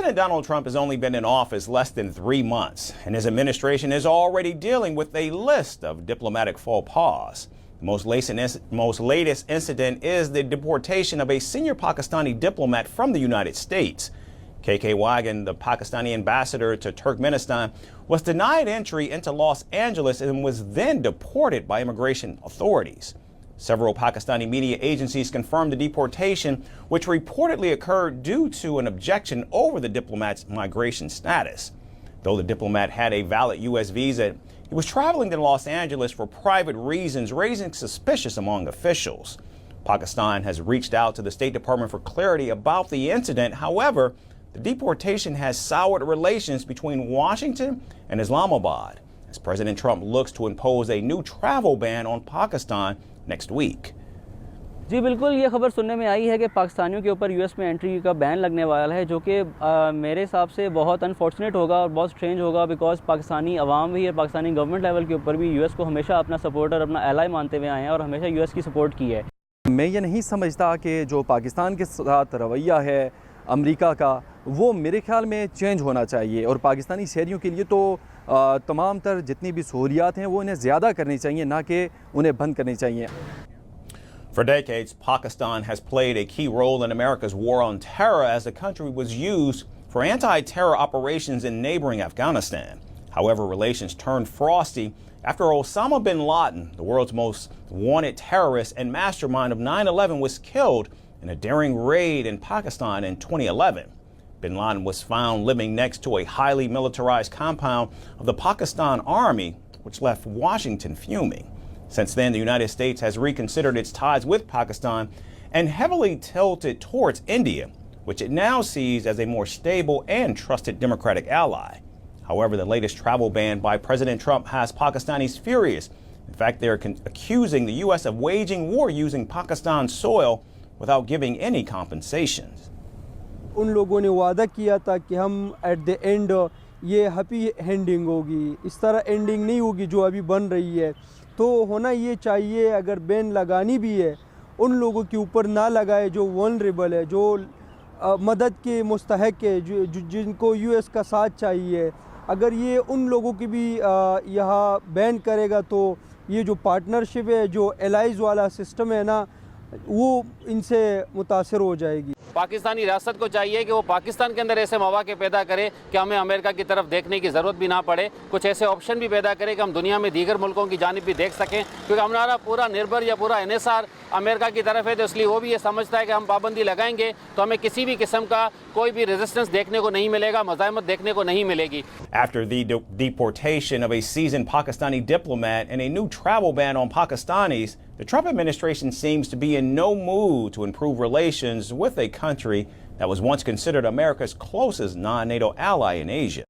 President Donald Trump has only been in office less than 3 months, and his administration is already dealing with a list of diplomatic faux pas. The most latest incident is the deportation of a senior Pakistani diplomat from the United States. KK Wagan, the Pakistani ambassador to Turkmenistan, was denied entry into Los Angeles and was then deported by immigration authorities. Several Pakistani media agencies confirmed the deportation, which reportedly occurred due to an objection over the diplomat's migration status. Though the diplomat had a valid U.S. visa, he was traveling to Los Angeles for private reasons, raising suspicion among officials. Pakistan has reached out to the State Department for clarity about the incident. However, the deportation has soured relations between Washington and Islamabad, as President Trump looks to impose a new travel ban on Pakistan next week. जी बिल्कुल, ये खबर सुनने में आई है कि पाकिस्तानियों के ऊपर यूएस में एंट्री का बैन लगने वाला है, जो कि मेरे हिसाब से बहुत अनफॉर्चुनेट होगा और बहुत स्ट्रेंज होगा, बिकॉज पाकिस्तानी अवाम भी और पाकिस्तानी गवर्नमेंट लेवल के ऊपर भी यूएस को हमेशा अपना सपोर्टर, अपना एलाई मानते हुए आए हैं और हमेशा यूएस की सपोर्ट की है। मैं ये नहीं समझता कि जो पाकिस्तान के साथ रवैया है अमेरिका का, वो मेरे ख्याल में चेंज होना चाहिए और पाकिस्तानी शहरियों के लिए तो तमाम तर जितनी भी सहूलियात हैं वो इन्हें ज़्यादा करनी चाहिए, ना कि उन्हें बंद करनी चाहिए। For decades, Pakistan has played a key role in America's war on terror as the country was used for anti-terror operations in neighboring Afghanistan. However, relations turned frosty after Osama bin Laden, the world's most wanted terrorist and mastermind of 9/11, was killed in a daring raid in Pakistan in 2011. Bin Laden was found living next to a highly militarized compound of the Pakistan Army, which left Washington fuming. Since then, the United States has reconsidered its ties with Pakistan and heavily tilted towards India, which it now sees as a more stable and trusted democratic ally. However, the latest travel ban by President Trump has Pakistanis furious. In fact, they're accusing the U.S. of waging war using Pakistan's soil without giving any compensations. उन लोगों ने वादा किया था कि हम at the end ये happy ending होगी, इस तरह एंडिंग नहीं होगी जो अभी बन रही है। तो होना ये चाहिए, अगर बैन लगानी भी है उन लोगों के ऊपर ना लगाए जो वल्नरेबल है, जो मदद के मुस्तहक है, जिनको यूएस का साथ चाहिए। अगर ये उन लोगों की भी यहाँ बैन करेगा तो ये जो पार्टनरशिप है, जो एलाइज वाला सिस्टम है ना, वो इनसे मुतासर हो जाएगी। पाकिस्तानी रियासत को चाहिए कि वो पाकिस्तान के अंदर ऐसे मौके पैदा करे कि हमें अमेरिका की तरफ देखने की ज़रूरत भी ना पड़े, कुछ ऐसे ऑप्शन भी पैदा करे कि हम दुनिया में दीगर मुल्कों की जानिब भी देख सकें, क्योंकि हमारा पूरा निर्भर या पूरा एनएसआर अमेरिका की तरफ है। तो इसलिए वो भी ये समझता है कि हम पाबंदी लगाएंगे तो हमें किसी भी किस्म का कोई भी रेजिस्टेंस देखने को नहीं मिलेगा, मज़ाहमत देखने को नहीं मिलेगी। After the deportation of a seasoned Pakistani diplomat and a new travel ban on Pakistanis, the Trump administration seems to be in no mood to improve relations with a country that was once considered America's closest non-NATO ally in Asia.